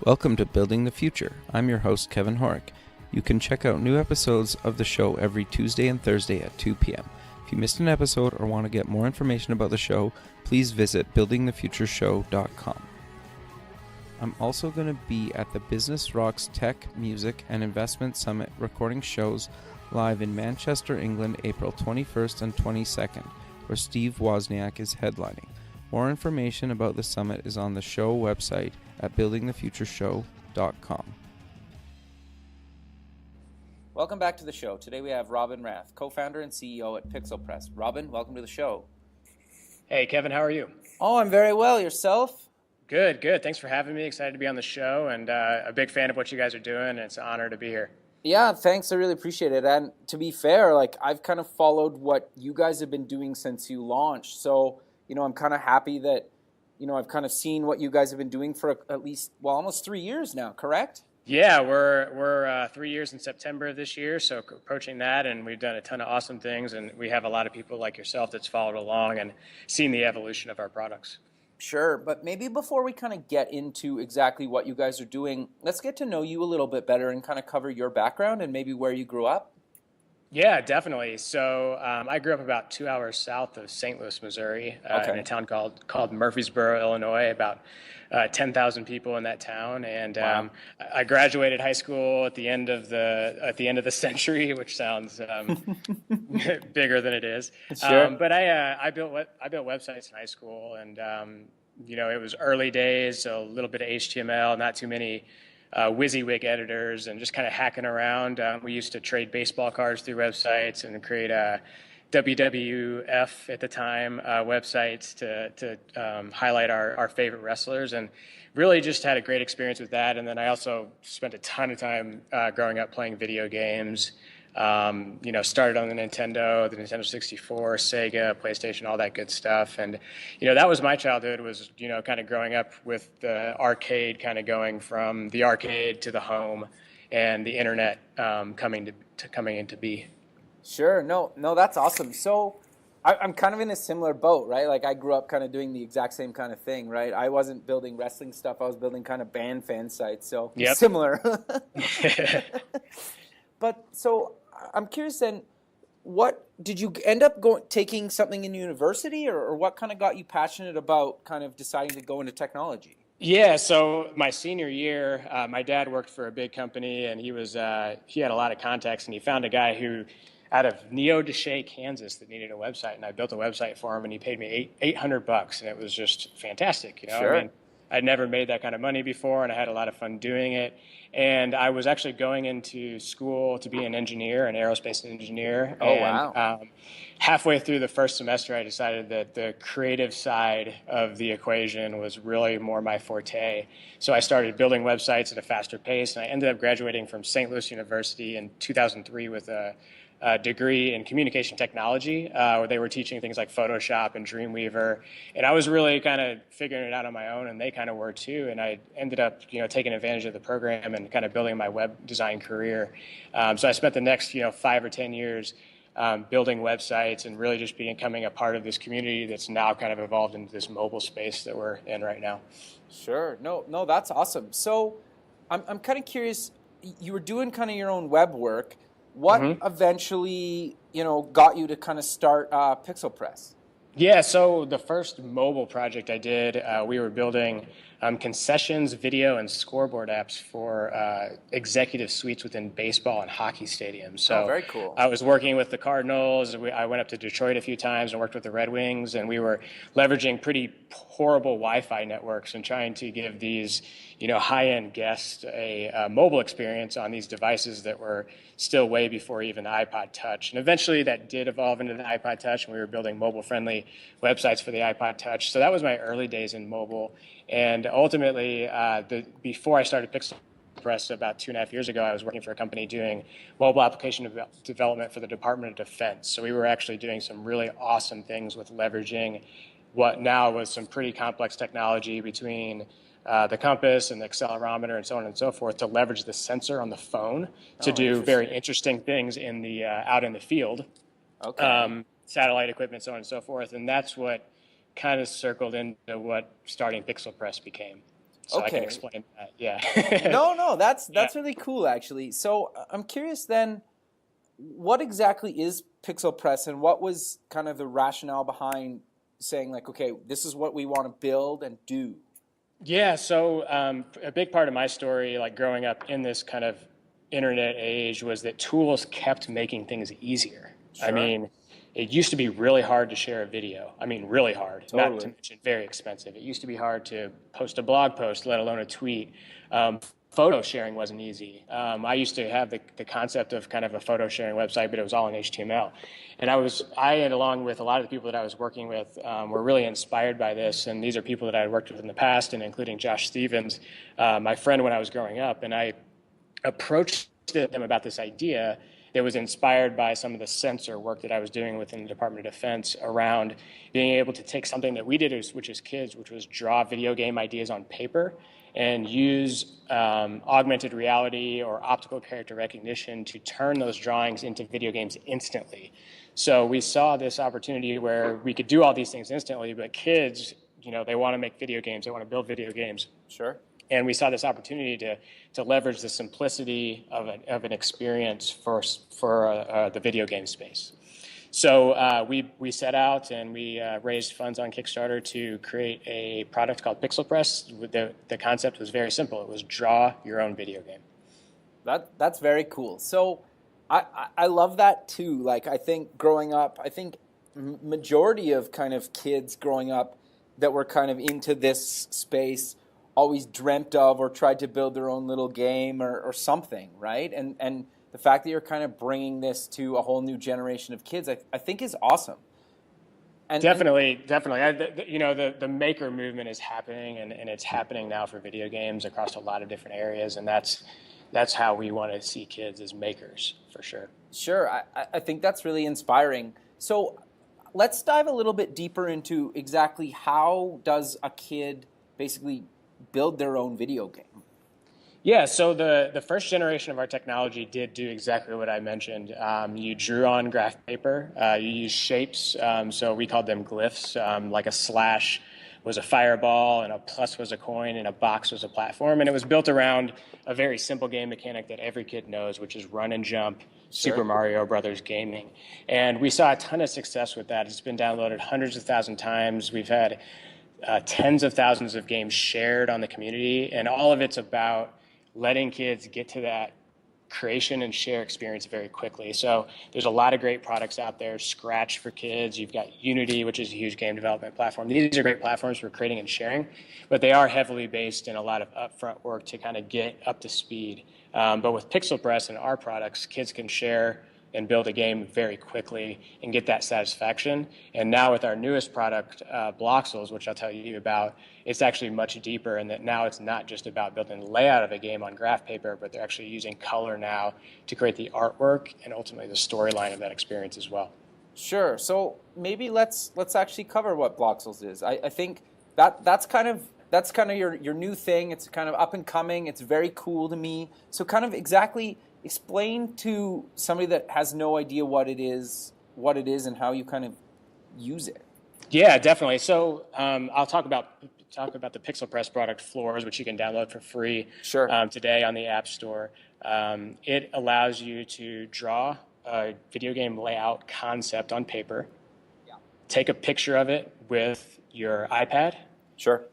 Welcome to Building the Future. I'm your host, Kevin Horick. You can check out new episodes of the show every Tuesday and Thursday at 2 p.m. If you missed an episode or want to get more information about the show, please visit buildingthefutureshow.com. I'm also going to be at the Business Rocks Tech, Music, and Investment Summit recording shows live in Manchester, England, April 21st and 22nd, where Steve Wozniak is headlining. More information about the summit is on the show website at buildingthefutureshow.com. Welcome back to the show. Today we have Robin Rath, co-founder and CEO at Pixel Press. Robin, welcome to the show. Hey, Kevin, how are you? Oh, I'm very well. Yourself? Good. Thanks for having me. Excited to be on the show, and a big fan of what you guys are doing, and it's an honor to be here. Yeah, thanks. I really appreciate it. And to be fair, I've kind of followed what you guys have been doing since you launched. So, I'm kind of happy that, I've kind of seen what you guys have been doing for at least, almost 3 years now, correct? Yeah, we're 3 years in September of this year, so approaching that, and we've done a ton of awesome things, and we have a lot of people like yourself that's followed along and seen the evolution of our products. Sure, but maybe before we kind of get into exactly what you guys are doing, let's get to know you a little bit better and kind of cover your background and maybe where you grew up. Yeah, definitely. So I grew up about 2 hours south of St. Louis, Missouri, in a town called Murfreesboro, Illinois, about 10,000 people in that town. And Wow. I graduated high school at the end of the century, which sounds bigger than it is. Sure. But I built websites in high school, and it was early days, so a little bit of HTML, not too many WYSIWYG editors, and just kind of hacking around. We used to trade baseball cards through websites and create WWF at the time websites to highlight our favorite wrestlers, and really just had a great experience with that. And then I also spent a ton of time growing up playing video games. Started on the Nintendo 64, Sega, PlayStation, all that good stuff. And, that was my childhood, was, kind of growing up with the arcade, kind of going from the arcade to the home, and the internet coming into be. Sure. No, that's awesome. So I'm kind of in a similar boat, right? Like I grew up kind of doing the exact same kind of thing, right? I wasn't building wrestling stuff. I was building kind of band fan sites. So Yep. Similar. But so I'm curious then, what did you end up taking something in university, or what kind of got you passionate about kind of deciding to go into technology? Yeah, so my senior year, my dad worked for a big company, and he had a lot of contacts, and he found a guy who out of Neodesha, Kansas, that needed a website, and I built a website for him, and he paid me $800, and it was just fantastic. Sure. I mean, I'd never made that kind of money before, and I had a lot of fun doing it. And I was actually going into school to be an engineer, an aerospace engineer. Oh, and, wow. Halfway through the first semester, I decided that the creative side of the equation was really more my forte. So I started building websites at a faster pace, and I ended up graduating from St. Louis University in 2003 with a degree in communication technology, where they were teaching things like Photoshop and Dreamweaver. And I was really kind of figuring it out on my own, and they kind of were too. And I ended up, taking advantage of the program and kind of building my web design career. So I spent the next, 5 or 10 years building websites and really just becoming a part of this community that's now kind of evolved into this mobile space that we're in right now. Sure. No, that's awesome. So I'm kind of curious, you were doing kind of your own web work. What eventually, got you to kind of start Pixel Press? Yeah, so the first mobile project I did, we were building concessions, video, and scoreboard apps for executive suites within baseball and hockey stadiums. So very cool. I was working with the Cardinals. I went up to Detroit a few times and worked with the Red Wings, and we were leveraging pretty horrible Wi-Fi networks and trying to give these, high-end guests a mobile experience on these devices that were still way before even the iPod Touch. And eventually that did evolve into the iPod Touch, and we were building mobile-friendly websites for the iPod Touch. So that was my early days in mobile. And ultimately, before I started Pixel Press about 2.5 years ago, I was working for a company doing mobile application development for the Department of Defense. So we were actually doing some really awesome things with leveraging what now was some pretty complex technology between the compass and the accelerometer and so on and so forth to leverage the sensor on the phone to do very interesting things in the out in the field, satellite equipment, so on and so forth. And that's what kind of circled into what starting Pixel Press became. so I can Okay. explain that. Yeah. No, that's Yeah. really cool actually. So I'm curious then, what exactly is Pixel Press, and what was kind of the rationale behind saying like, okay, this is what we want to build and do? Yeah, so a big part of my story, like growing up in this kind of internet age, was that tools kept making things easier. I Sure. mean, it used to be really hard to share a video. I mean, really hard, not to Totally. mention very expensive. It used to be hard to post a blog post, let alone a tweet. Photo sharing wasn't easy. I used to have the concept of kind of a photo sharing website, but it was all in HTML. And and along with a lot of the people that I was working with, were really inspired by this. And these are people that I had worked with in the past, and including Josh Stevens, my friend when I was growing up. And I approached them about this idea that was inspired by some of the sensor work that I was doing within the Department of Defense around being able to take something that we did as kids, which was draw video game ideas on paper and use augmented reality or optical character recognition to turn those drawings into video games instantly. So we saw this opportunity where we could do all these things instantly, but kids, they want to make video games, they want to build video games. Sure. And we saw this opportunity to leverage the simplicity of an experience for the video game space. So we set out and we raised funds on Kickstarter to create a product called Pixel Press. The concept was very simple. It was draw your own video game. That's very cool. So I love that too. Like I think growing up, I think majority of kind of kids growing up that were kind of into this space always dreamt of or tried to build their own little game or something, right? And the fact that you're kind of bringing this to a whole new generation of kids, I think is awesome. Definitely. The maker movement is happening, and it's happening now for video games across a lot of different areas, and that's how we want to see kids as makers, for sure. Sure, I think that's really inspiring. So let's dive a little bit deeper into exactly how does a kid basically build their own video game? Yeah, so the first generation of our technology did do exactly what I mentioned. You drew on graph paper. You used shapes, so we called them glyphs. Like a slash was a fireball, and a plus was a coin, and a box was a platform. And it was built around a very simple game mechanic that every kid knows, which is run and jump, Sure. Super Mario Brothers gaming. And we saw a ton of success with that. It's been downloaded hundreds of thousands of times. We've had tens of thousands of games shared on the community, and all of it's about letting kids get to that creation and share experience very quickly. So there's a lot of great products out there. Scratch for kids. You've got Unity, which is a huge game development platform. These are great platforms for creating and sharing, but they are heavily based in a lot of upfront work to kind of get up to speed. But with Pixel Press and our products, kids can share and build a game very quickly and get that satisfaction. And now with our newest product, Bloxels, which I'll tell you about, it's actually much deeper in that now it's not just about building the layout of a game on graph paper, but they're actually using color now to create the artwork and ultimately the storyline of that experience as well. Sure. So maybe let's actually cover what Bloxels is. I think that's kind of your new thing. It's kind of up and coming. It's very cool to me. So kind of exactly explain to somebody that has no idea what it is and how you kind of use it. Yeah, definitely. So I'll talk about the Pixel Press product Floors, which you can download for free today on the App Store. It allows you to draw a video game layout concept on paper, take a picture of it with your iPad,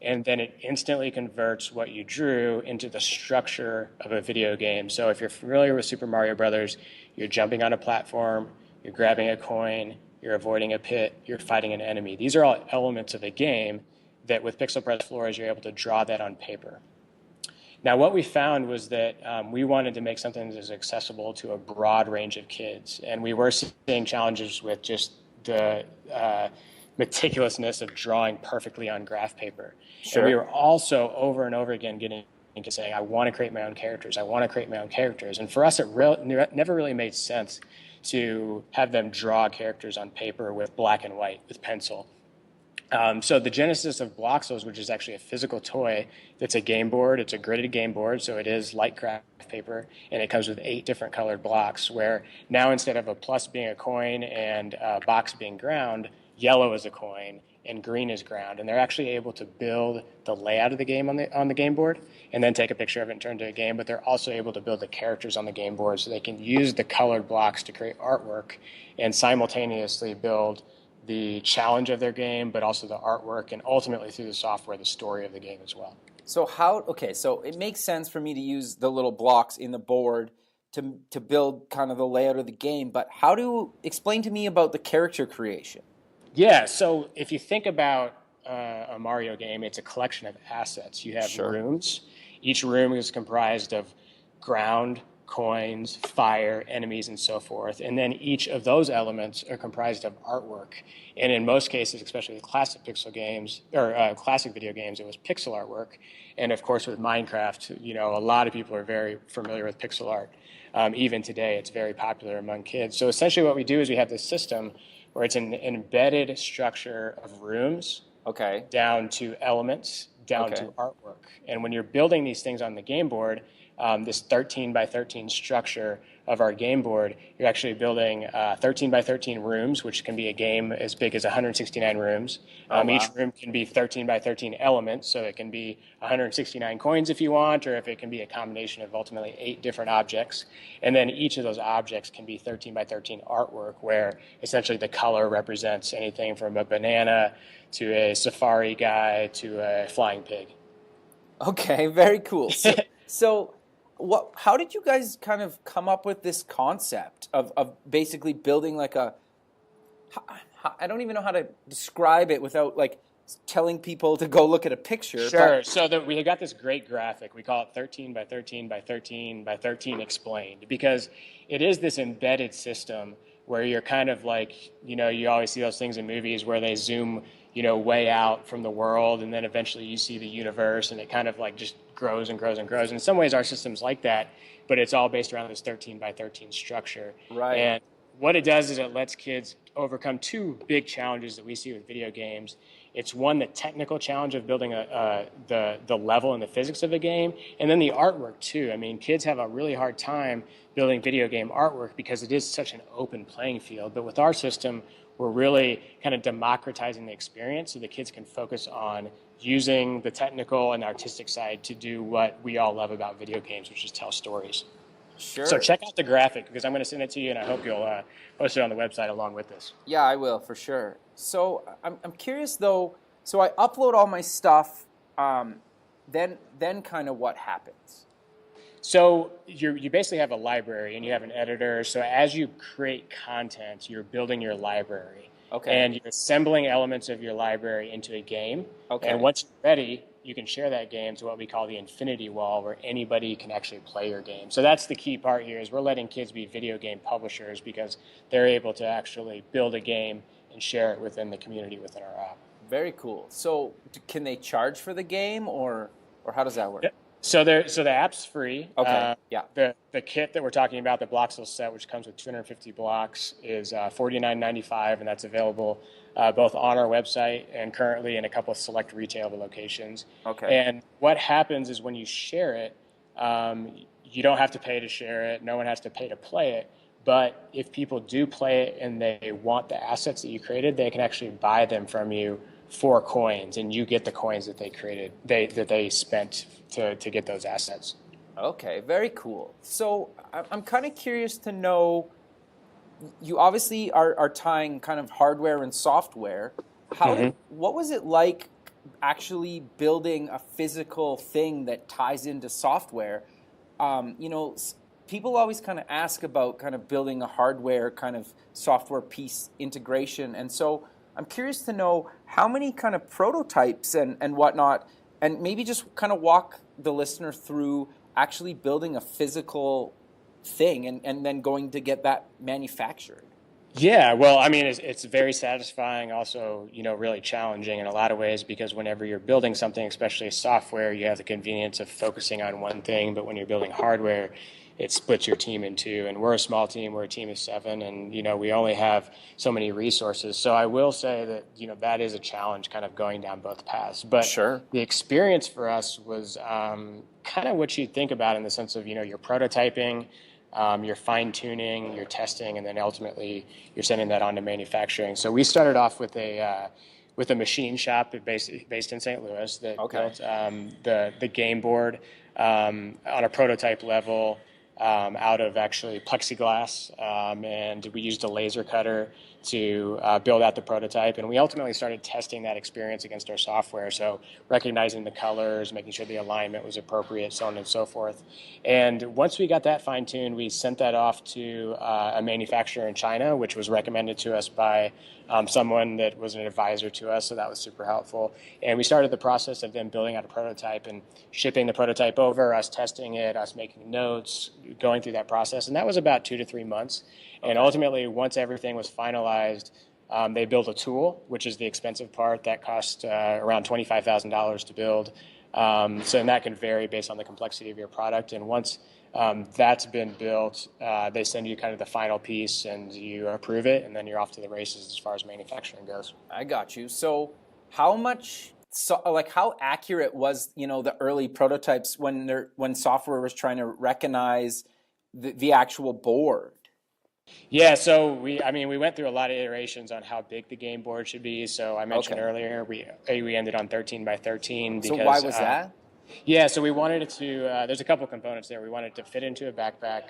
and then it instantly converts what you drew into the structure of a video game. So if you're familiar with Super Mario Brothers, you're jumping on a platform, you're grabbing a coin, you're avoiding a pit, you're fighting an enemy. These are all elements of a game that with Pixel Press Floors, you're able to draw that on paper. Now, what we found was that we wanted to make something that was accessible to a broad range of kids. And we were seeing challenges with just the meticulousness of drawing perfectly on graph paper. Sure. And we were also over and over again getting to say, I want to create my own characters. I want to create my own characters. And for us, it never really made sense to have them draw characters on paper with black and white, with pencil. So the genesis of Bloxels, which is actually a physical toy, that's a game board. It's a gridded game board, so it is light graph paper, and it comes with 8 different colored blocks, where now instead of a plus being a coin and a box being ground, yellow is a coin, and green is ground. And they're actually able to build the layout of the game on the game board and then take a picture of it and turn it into a game. But they're also able to build the characters on the game board, so they can use the colored blocks to create artwork and simultaneously build the challenge of their game, but also the artwork, and ultimately through the software, the story of the game as well. So so it makes sense for me to use the little blocks in the board to build kind of the layout of the game, but explain to me about the character creation? Yeah, so if you think about a Mario game, it's a collection of assets. You have rooms. Each room is comprised of ground, coins, fire, enemies, and so forth. And then each of those elements are comprised of artwork. And in most cases, especially with classic pixel games or classic video games, it was pixel artwork. And of course, with Minecraft, a lot of people are very familiar with pixel art. Even today, it's very popular among kids. So essentially what we do is we have this system where it's an embedded structure of rooms down to elements, down to artwork. And when you're building these things on the game board, this 13 by 13 structure of our game board, you're actually building 13 by 13 rooms, which can be a game as big as 169 rooms. Each room can be 13 by 13 elements, so it can be 169 coins if you want, or if it can be a combination of ultimately 8 different objects. And then each of those objects can be 13 by 13 artwork, where essentially the color represents anything from a banana to a safari guy to a flying pig. Okay, very cool. So how did you guys kind of come up with this concept of basically building like I don't even know how to describe it without like telling people to go look at a picture. Sure. So we got this great graphic. We call it 13 by 13 by 13 by 13 explained, because it is this embedded system where you're kind of like, you always see those things in movies where they zoom, way out from the world, and then eventually you see the universe, and it kind of like just grows and grows and grows. In some ways, our system's like that, but it's all based around this 13 by 13 structure. Right. And what it does is it lets kids overcome 2 big challenges that we see with video games. It's one, the technical challenge of building the level and the physics of a game, and then the artwork too. I mean, kids have a really hard time building video game artwork because it is such an open playing field. But with our system, we're really kind of democratizing the experience so the kids can focus on using the technical and artistic side to do what we all love about video games, which is tell stories. Sure. So check out the graphic, because I'm going to send it to you, and I hope you'll post it on the website along with this. Yeah, I will, for sure. So I'm curious, though. So I upload all my stuff, then kind of what happens? So you basically have a library, and you have an editor. So as you create content, you're building your library. Okay. And you're assembling elements of your library into a game. Okay. And once you're ready, you can share that game to what we call the infinity wall, where anybody can actually play your game. So that's the key part here, is we're letting kids be video game publishers, because they're able to actually build a game and share it within the community within our app. Very cool. So can they charge for the game, or how does that work? So the app's free. Okay. The kit that we're talking about, the Bloxel set, which comes with 250 blocks, is $49.95, and that's available both on our website and currently in a couple of select retail locations. Okay. And what happens is when you share it, you don't have to pay to share it. No one has to pay to play it. But if people do play it and they want the assets that you created, they can actually buy them from you for coins, and you get the coins that they created, that they spent to get those assets. Okay, very cool. So I'm kind of curious to know, you obviously are tying kind of hardware and software. What was it like actually building a physical thing that ties into software? People always kind of ask about kind of building a hardware kind of software piece integration, and so I'm curious to know how many kind of prototypes and whatnot, and maybe just kind of walk the listener through actually building a physical thing and then going to get that manufactured. Yeah, well, I mean, it's very satisfying, also, really challenging in a lot of ways, because whenever you're building something, especially software, you have the convenience of focusing on one thing, but when you're building hardware, it splits your team in two. And we're a small team, we're a team of 7, and, we only have so many resources. So I will say that, that is a challenge kind of going down both paths. But sure, the experience for us was kind of what you'd think about in the sense of, you're prototyping. you're fine-tuning, you're testing, and then ultimately you're sending that on to manufacturing. So we started off with a machine shop based in St. Louis that built the game board on a prototype level out of actually plexiglass, and we used a laser cutter to build out the prototype. And we ultimately started testing that experience against our software, so recognizing the colors, making sure the alignment was appropriate, so on and so forth. And once we got that fine-tuned, we sent that off to a manufacturer in China, which was recommended to us by someone that was an advisor to us, so that was super helpful. And we started the process of them building out a prototype and shipping the prototype over, us testing it, us making notes, going through that process. And that was about 2 to 3 months. And ultimately, once everything was finalized, they built a tool, which is the expensive part. That cost around $25,000 to build. And that can vary based on the complexity of your product. And once that's been built, they send you kind of the final piece and you approve it, and then you're off to the races as far as manufacturing goes. I got you. So how accurate was, the early prototypes when software was trying to recognize the actual board? Yeah, so we went through a lot of iterations on how big the game board should be. So I mentioned earlier we ended on 13 by 13 because. So why was that? Yeah, so we wanted it to, there's a couple components there. We wanted it to fit into a backpack.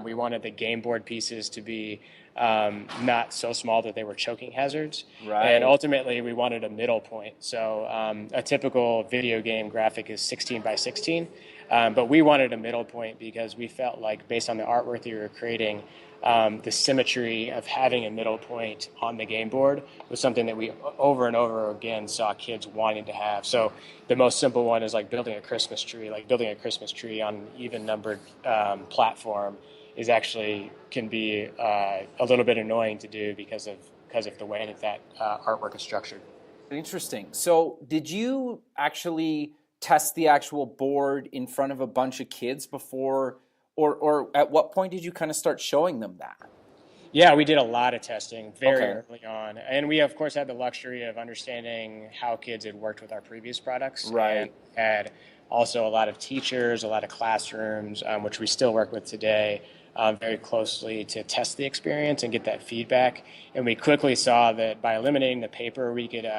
We wanted the game board pieces to be not so small that they were choking hazards. Right. And ultimately, we wanted a middle point. So a typical video game graphic is 16 by 16. But we wanted a middle point because we felt like, based on the artwork that we were creating, the symmetry of having a middle point on the game board was something that we over and over again saw kids wanting to have. So the most simple one is like building a Christmas tree. Like building a Christmas tree on an even-numbered platform can be a little bit annoying to do because of the way that artwork is structured. Interesting. So did you actually test the actual board in front of a bunch of kids before, or at what point did you kind of start showing them that? Yeah, we did a lot of testing very early on. And we, of course, had the luxury of understanding how kids had worked with our previous products. Right. And had also a lot of teachers, a lot of classrooms, which we still work with today, very closely to test the experience and get that feedback. And we quickly saw that by eliminating the paper, we could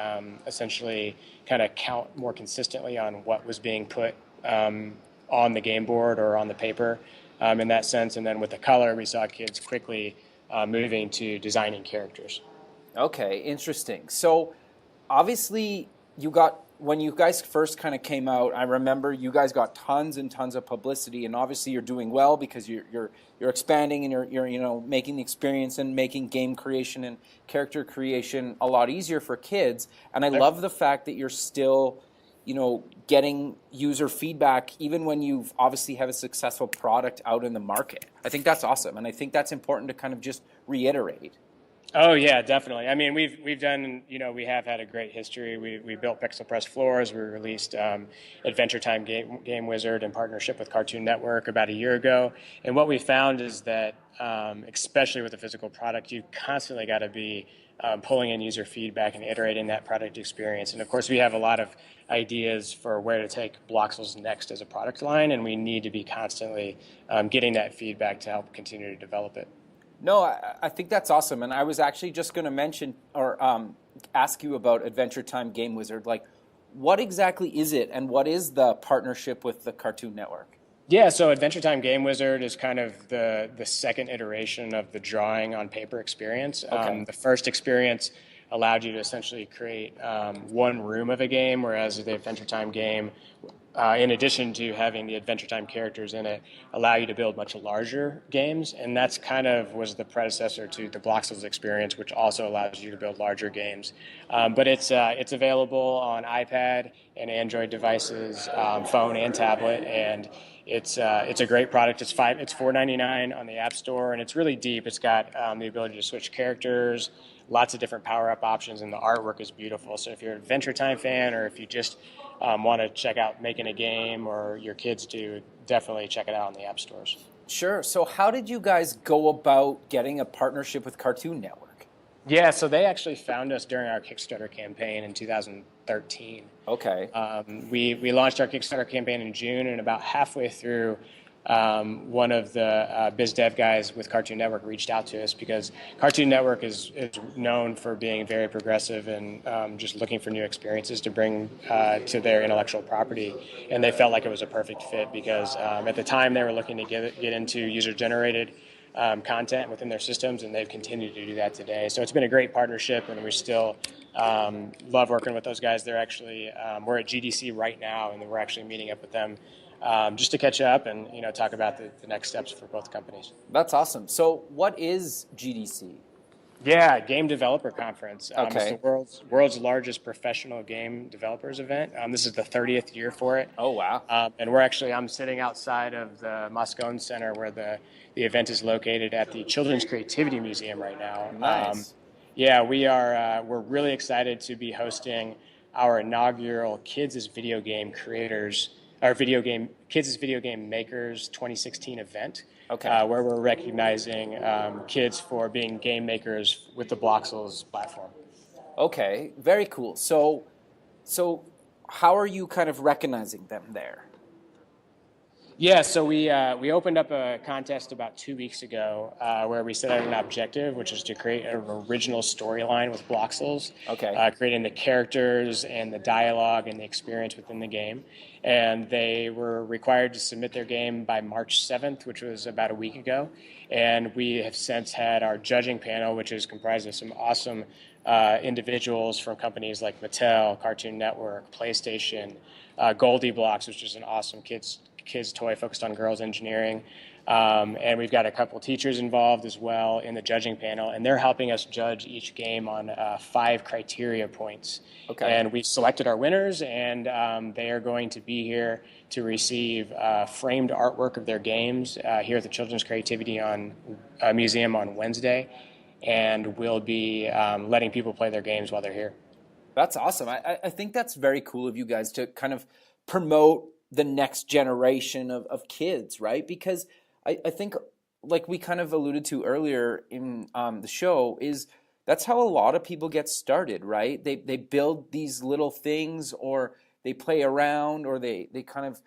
essentially kind of count more consistently on what was being put on the game board or on the paper in that sense. And then with the color, we saw kids quickly moving to designing characters. Okay, interesting. So obviously when you guys first kind of came out, I remember you guys got tons and tons of publicity, and obviously you're doing well because you're expanding and you're making the experience and making game creation and character creation a lot easier for kids. And I love the fact that you're still getting user feedback even when you've obviously have a successful product out in the market. I think that's awesome, and I think that's important to kind of just reiterate. Oh yeah, definitely. I mean, we've done, we have had a great history. We built Pixel Press floors. We released Adventure Time Game Wizard in partnership with Cartoon Network about a year ago. And what we found is that, especially with a physical product, you constantly got to be pulling in user feedback and iterating that product experience. And of course, we have a lot of ideas for where to take Bloxels next as a product line, and we need to be constantly getting that feedback to help continue to develop it. No, I think that's awesome. And I was actually just going to mention or ask you about Adventure Time Game Wizard. Like, what exactly is it, and what is the partnership with the Cartoon Network? Yeah, so Adventure Time Game Wizard is kind of the second iteration of the drawing on paper experience. The first experience allowed you to essentially create one room of a game, whereas the Adventure Time game, in addition to having the Adventure Time characters in it, allow you to build much larger games. And that's kind of was the predecessor to the Bloxels experience, which also allows you to build larger games. But it's available on iPad and Android devices, phone and tablet, and it's a great product. It's $4.99 on the App Store, and it's really deep. It's got the ability to switch characters, lots of different power-up options, and the artwork is beautiful. So if you're an Adventure Time fan, or if you just want to check out making a game, or your kids do, definitely check it out on the app stores. Sure. So how did you guys go about getting a partnership with Cartoon Network? Yeah, so they actually found us during our Kickstarter campaign in 2013. Okay. We launched our Kickstarter campaign in June, and about halfway through, one of the biz dev guys with Cartoon Network reached out to us because Cartoon Network is known for being very progressive and just looking for new experiences to bring to their intellectual property. And they felt like it was a perfect fit because at the time they were looking to get into user-generated content within their systems, and they've continued to do that today. So it's been a great partnership, and we still love working with those guys. They're actually, we're at GDC right now, and we're actually meeting up with them just to catch up and talk about the next steps for both companies. That's awesome. So what is GDC? Yeah, Game Developer Conference. Okay. It's the world's largest professional game developers event. This is the 30th year for it. Oh, wow. And I'm sitting outside of the Moscone Center where the event is located at the Children's Creativity Museum right now. Nice. Yeah, we're really excited to be hosting our inaugural Kids as Video Game Creators, our Kids as Video Game Makers 2016 event. Okay. Where we're recognizing kids for being game makers with the Bloxels platform. Okay, very cool. So how are you kind of recognizing them there? Yeah, so we opened up a contest about 2 weeks ago where we set out an objective, which is to create an original storyline with Bloxels. Okay. Creating the characters and the dialogue and the experience within the game. And they were required to submit their game by March 7th, which was about a week ago. And we have since had our judging panel, which is comprised of some awesome individuals from companies like Mattel, Cartoon Network, PlayStation, Goldie Blox, which is an awesome kids toy focused on girls engineering. And we've got a couple teachers involved as well in the judging panel, and they're helping us judge each game on 5 criteria points. Okay. And we've selected our winners, and they are going to be here to receive framed artwork of their games here at the Children's Creativity Museum on Wednesday, and we'll be letting people play their games while they're here. That's awesome. I think that's very cool of you guys to kind of promote the next generation of kids, right? Because I think, like we kind of alluded to earlier in the show, is that's how a lot of people get started, right? They build these little things, or they play around, or they kind of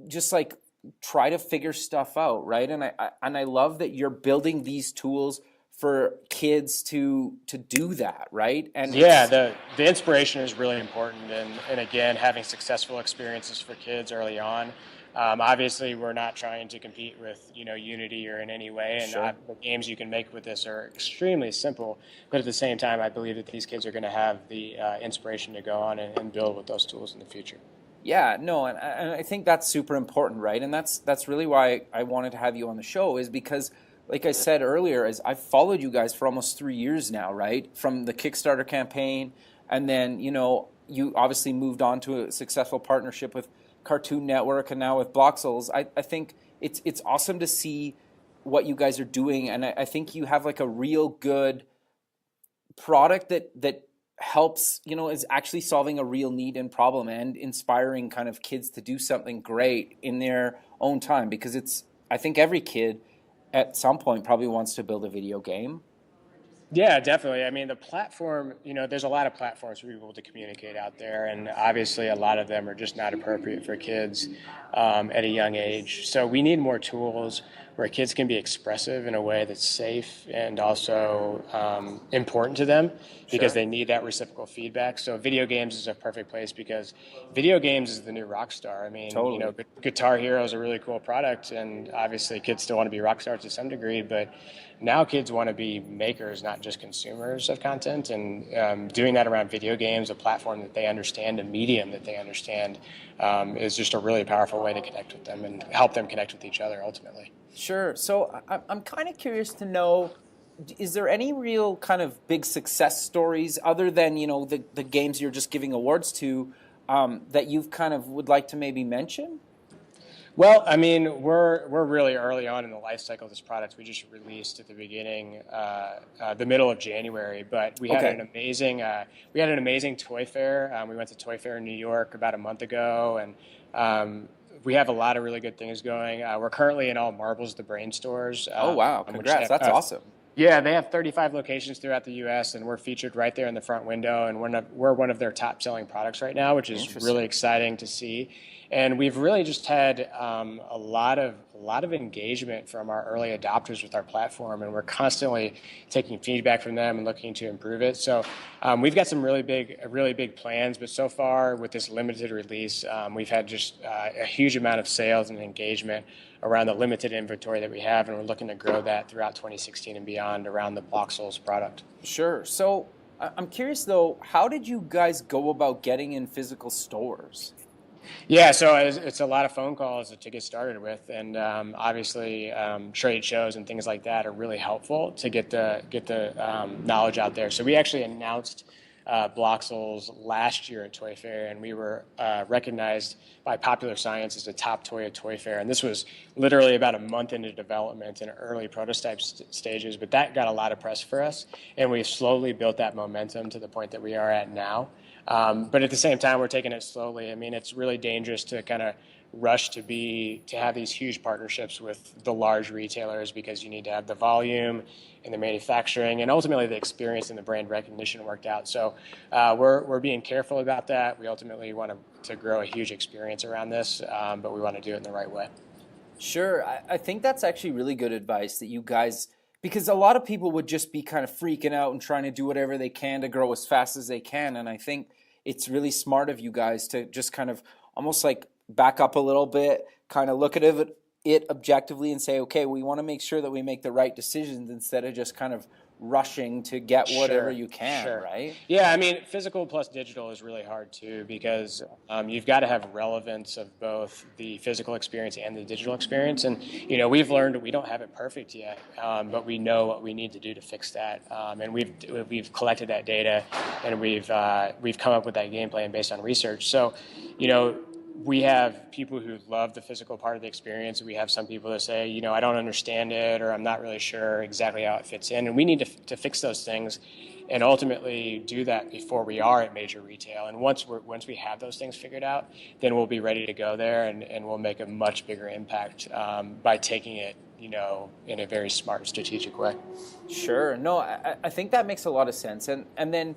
just like try to figure stuff out, right? And I love that you're building these tools for kids to do that, right? And yeah, the inspiration is really important, and again, having successful experiences for kids early on. Obviously, we're not trying to compete with Unity or in any way, and Sure. the games you can make with this are extremely simple. But at the same time, I believe that these kids are going to have the inspiration to go on and build with those tools in the future. Yeah, no, and I think that's super important, right? And that's really why I wanted to have you on the show, is because, like I said earlier, is I've followed you guys for almost 3 years now, right? From the Kickstarter campaign, and then you obviously moved on to a successful partnership with Cartoon Network, and now with Bloxels. I think it's awesome to see what you guys are doing, and I think you have like a real good product that helps, is actually solving a real need and problem, and inspiring kind of kids to do something great in their own time, because I think every kid at some point probably wants to build a video game. Yeah, definitely. I mean, the platform, there's a lot of platforms for people to communicate out there, and obviously a lot of them are just not appropriate for kids at a young age. So we need more tools where kids can be expressive in a way that's safe and also important to them, because Sure. they need that reciprocal feedback. So video games is a perfect place, because video games is the new rock star. I mean, Totally. Guitar Hero is a really cool product, and obviously kids still want to be rock stars to some degree, but now kids want to be makers, not just consumers of content, and doing that around video games, a platform that they understand, a medium that they understand, is just a really powerful way to connect with them and help them connect with each other ultimately. Sure. So I'm kind of curious to know, is there any real kind of big success stories other than, the games you're just giving awards to, that you've kind of would like to maybe mention? Well, I mean, we're really early on in the life cycle of this product. We just released at the beginning, the middle of January, but we had Okay. an amazing toy fair. We went to Toy Fair in New York about a month ago, and we have a lot of really good things going. We're currently in all Marbles the Brain stores. Oh, wow. Congrats. That's awesome. Yeah, they have 35 locations throughout the U.S., and we're featured right there in the front window, and we're one of their top-selling products right now, which is Interesting. really exciting to see. And we've really just had a lot of engagement from our early adopters with our platform, and we're constantly taking feedback from them and looking to improve it. So we've got some really big plans, but so far with this limited release, we've had just a huge amount of sales and engagement around the limited inventory that we have, and we're looking to grow that throughout 2016 and beyond around the Bloxels product. Sure. So I'm curious though, how did you guys go about getting in physical stores? Yeah, so it's a lot of phone calls to get started with, and obviously trade shows and things like that are really helpful to get the knowledge out there. So we actually announced Bloxels last year at Toy Fair, and we were recognized by Popular Science as a top toy at Toy Fair. And this was literally about a month into development in early prototype stages, but that got a lot of press for us, and we've slowly built that momentum to the point that we are at now. But at the same time, we're taking it slowly. I mean, it's really dangerous to kind of rush to have these huge partnerships with the large retailers, because you need to have the volume and the manufacturing and ultimately the experience and the brand recognition worked out. So we're being careful about that. We ultimately want to grow a huge experience around this, but we want to do it in the right way. Sure. I think that's actually really good advice that you guys, because a lot of people would just be kind of freaking out and trying to do whatever they can to grow as fast as they can. And I think it's really smart of you guys to just kind of almost like back up a little bit, kind of look at it objectively and say, okay, we want to make sure that we make the right decisions instead of just kind of rushing to get whatever you can, right? Yeah, I mean, physical plus digital is really hard too, because you've got to have relevance of both the physical experience and the digital experience. And we've learned we don't have it perfect yet, but we know what we need to do to fix that. And we've collected that data, and we've come up with that game plan based on research. So, we have people who love the physical part of the experience. We have some people that say, I don't understand it, or I'm not really sure exactly how it fits in. And we need to fix those things and ultimately do that before we are at major retail. And once we have those things figured out, then we'll be ready to go there, and we'll make a much bigger impact by taking it, in a very smart, strategic way. Sure. No, I think that makes a lot of sense. And then,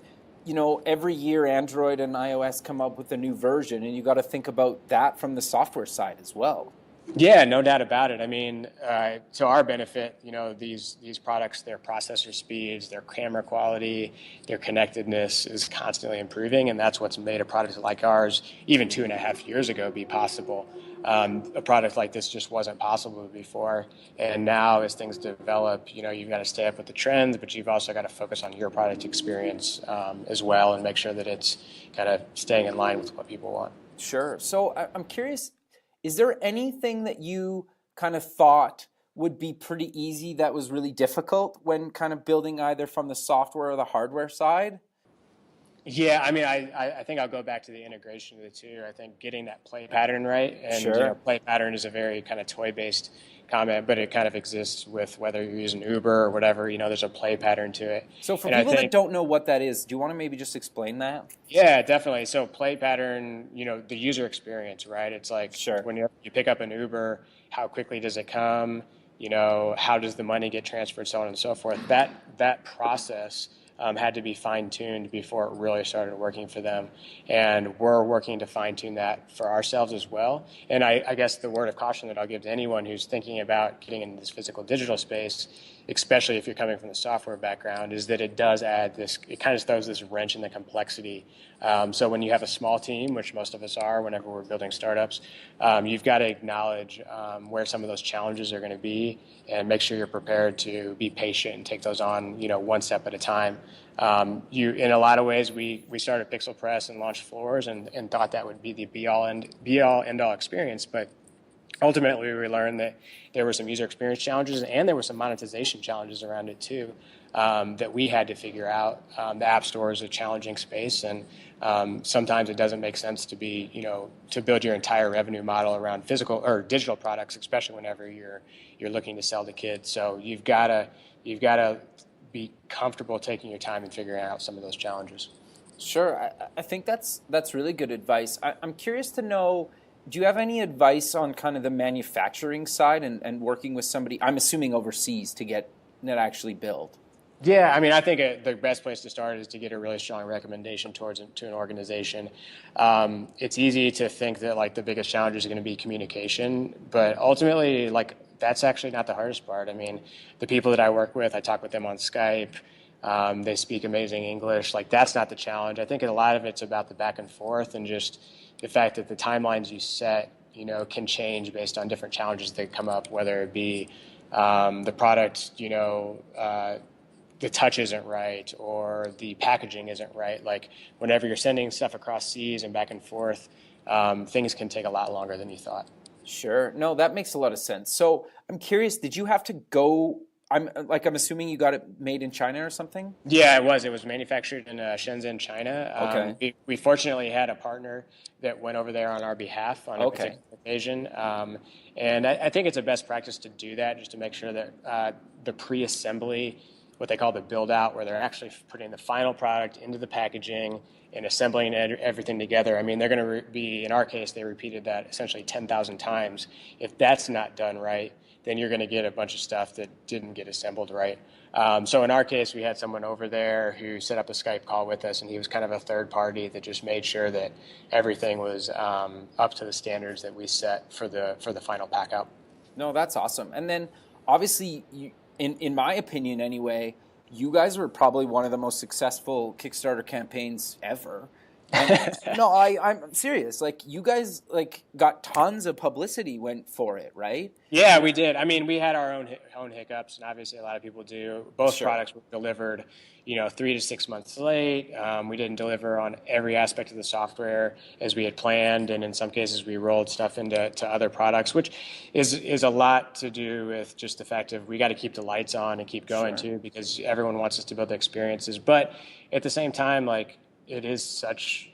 every year Android and iOS come up with a new version, and you got to think about that from the software side as well. Yeah, no doubt about it. I mean, to our benefit, these products, their processor speeds, their camera quality, their connectedness is constantly improving, and that's what's made a product like ours, even 2.5 years ago, be possible. A product like this just wasn't possible before, and now as things develop, you've got to stay up with the trends, but you've also got to focus on your product experience as well, and make sure that it's kind of staying in line with what people want. Sure. So I'm curious, is there anything that you kind of thought would be pretty easy that was really difficult when kind of building either from the software or the hardware side? Yeah, I mean, I think I'll go back to the integration of the two. I think getting that play pattern right, and Sure. Play pattern is a very kind of toy-based comment, but it kind of exists with whether you're using Uber or whatever. There's a play pattern to it. So for And people that don't know what that is, do you want to maybe just explain that? Yeah, definitely. So play pattern, the user experience, right? It's like Sure. when you pick up an Uber, how quickly does it come? How does the money get transferred, so on and so forth. That process had to be fine-tuned before it really started working for them. And we're working to fine-tune that for ourselves as well. And I guess the word of caution that I'll give to anyone who's thinking about getting into this physical digital space, especially if you're coming from the software background, is that it does add this, it kind of throws this wrench in the complexity. So when you have a small team, which most of us are whenever we're building startups, you've got to acknowledge where some of those challenges are going to be, and make sure you're prepared to be patient and take those on, one step at a time. In a lot of ways, we started Pixel Press and launched Floors and thought that would be the be all end all experience, but ultimately we learned that there were some user experience challenges, and there were some monetization challenges around it too, that we had to figure out. The App Store is a challenging space, and sometimes it doesn't make sense to to build your entire revenue model around physical or digital products, especially whenever you're looking to sell to kids. So you've got to be comfortable taking your time and figuring out some of those challenges. Sure. I think that's really good advice. I'm curious to know, do you have any advice on kind of the manufacturing side and working with somebody, I'm assuming overseas, to get it actually built? Yeah, I mean, I think the best place to start is to get a really strong recommendation to an organization. It's easy to think that like the biggest challenge is going to be communication, but ultimately, like that's actually not the hardest part. I mean, the people that I work with, I talk with them on Skype. They speak amazing English. Like that's not the challenge. I think a lot of it's about the back and forth and just the fact that the timelines you set, can change based on different challenges that come up, whether it be the product, the touch isn't right or the packaging isn't right. Like whenever you're sending stuff across seas and back and forth, things can take a lot longer than you thought. Sure. No, that makes a lot of sense. So I'm curious, did you have to go? I'm assuming you got it made in China or something? Yeah, it was. It was manufactured in Shenzhen, China. Okay. We fortunately had a partner that went over there on our behalf on a Okay. particular occasion. And I think it's a best practice to do that just to make sure that the pre-assembly, what they call the build out, where they're actually putting the final product into the packaging and assembling everything together. I mean, they're going to be, in our case, they repeated that essentially 10,000 times. If that's not done right, then you're going to get a bunch of stuff that didn't get assembled right. So in our case, we had someone over there who set up a Skype call with us, and he was kind of a third party that just made sure that everything was up to the standards that we set for the final pack out. No, that's awesome. And then obviously, in my opinion anyway, you guys were probably one of the most successful Kickstarter campaigns ever. And no, I'm serious. Like you guys like got tons of publicity went for it, right? Yeah, we did. I mean, we had our own hiccups, and obviously a lot of people do. Both Sure. products were delivered, 3 to 6 months late. We didn't deliver on every aspect of the software as we had planned, and in some cases we rolled stuff into other products, which is a lot to do with just the fact of we got to keep the lights on and keep going Sure. too, because everyone wants us to build the experiences. But at the same time, like it is such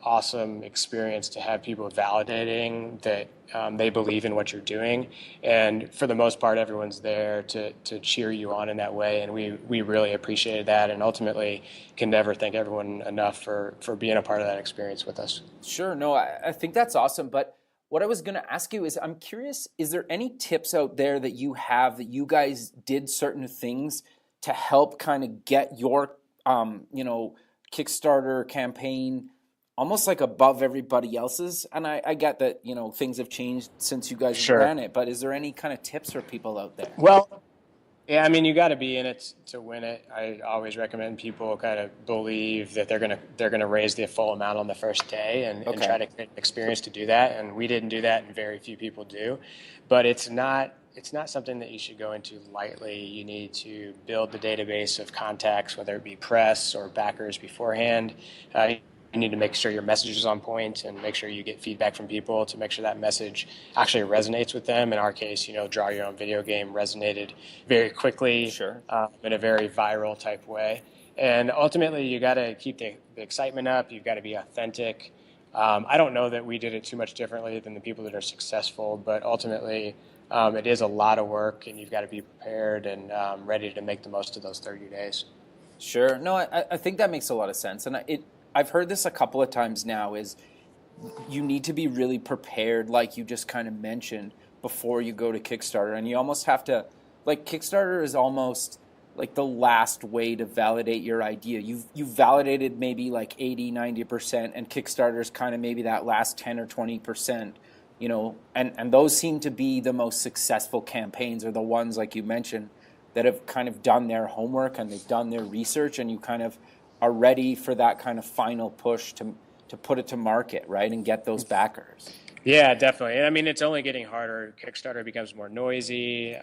awesome experience to have people validating that they believe in what you're doing, and for the most part everyone's there to cheer you on in that way, and we really appreciated that, and ultimately can never thank everyone enough for being a part of that experience with us. Sure. No, I think that's awesome. But what I was going to ask you is I'm curious, is there any tips out there that you have that you guys did certain things to help kind of get your, Kickstarter campaign almost like above everybody else's? And I get that, things have changed since you guys Sure. ran it, but is there any kind of tips for people out there? Well, yeah, I mean, you got to be in it to win it. I always recommend people kind of believe that they're gonna raise the full amount on the first day and Okay. try to create an experience to do that. And we didn't do that, and very few people do. But it's not something that you should go into lightly. You need to build the database of contacts, whether it be press or backers beforehand. You need to make sure your message is on point and make sure you get feedback from people to make sure that message actually resonates with them. In our case, Draw Your Own Video Game resonated very quickly, Sure. in a very viral type way. And ultimately, you got to keep the excitement up. You've got to be authentic. I don't know that we did it too much differently than the people that are successful, but ultimately, it is a lot of work, and you've got to be prepared and ready to make the most of those 30 days. Sure. No, I think that makes a lot of sense. And I've heard this a couple of times now is you need to be really prepared, like you just kind of mentioned, before you go to Kickstarter. And you almost have to, like Kickstarter is almost like the last way to validate your idea. You've validated maybe like 80-90%, and Kickstarter is kind of maybe that last 10 or 20%, and those seem to be the most successful campaigns, or the ones like you mentioned that have kind of done their homework and they've done their research, and you kind of are ready for that kind of final push to put it to market, right, and get those backers. Yeah, definitely. And I mean, it's only getting harder. Kickstarter becomes more noisy.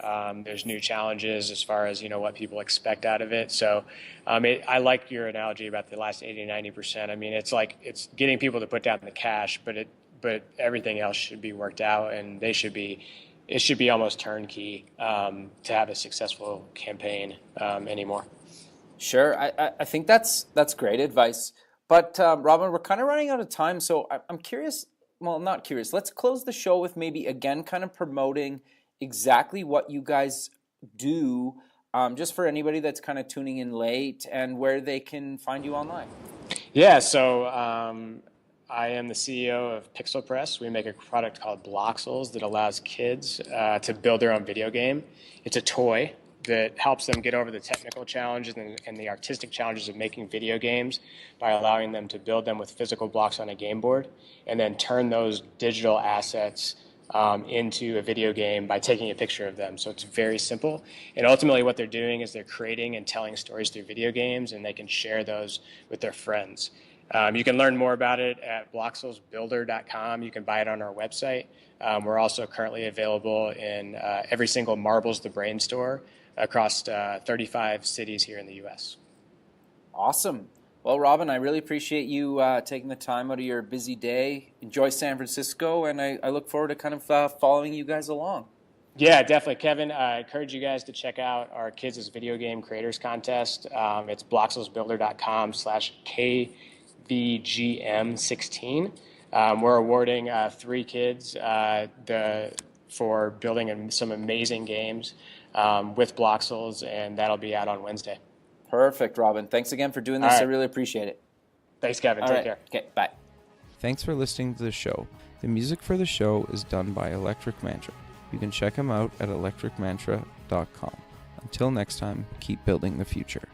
There's new challenges as far as, what people expect out of it. So I like your analogy about the last 80-90%. I mean, it's getting people to put down the cash, but everything else should be worked out, and it should be almost turnkey to have a successful campaign anymore. Sure, I think that's great advice. But Robin, we're kind of running out of time, so I'm curious. Well, not curious. Let's close the show with maybe again kind of promoting exactly what you guys do, just for anybody that's kind of tuning in late, and where they can find you online. Yeah, so I am the CEO of Pixel Press. We make a product called Bloxels that allows kids to build their own video game. It's a toy that helps them get over the technical challenges and the artistic challenges of making video games by allowing them to build them with physical blocks on a game board and then turn those digital assets into a video game by taking a picture of them. So it's very simple. And ultimately what they're doing is they're creating and telling stories through video games, and they can share those with their friends. You can learn more about it at bloxelsbuilder.com. You can buy it on our website. We're also currently available in every single Marbles the Brain store across 35 cities here in the U.S. Awesome. Well, Robin, I really appreciate you taking the time out of your busy day. Enjoy San Francisco, and I look forward to kind of following you guys along. Yeah, definitely. Kevin, I encourage you guys to check out our Kids as Video Game Creators Contest. It's bloxelsbuilder.com/KVGM16. We're awarding 3 kids for building some amazing games with Bloxels, and that'll be out on Wednesday. Perfect, Robin. Thanks again for doing this. All right. I really appreciate it. Thanks, Kevin. All Take right. care. Okay, bye. Thanks for listening to the show. The music for the show is done by Electric Mantra. You can check him out at electricmantra.com. Until next time, keep building the future.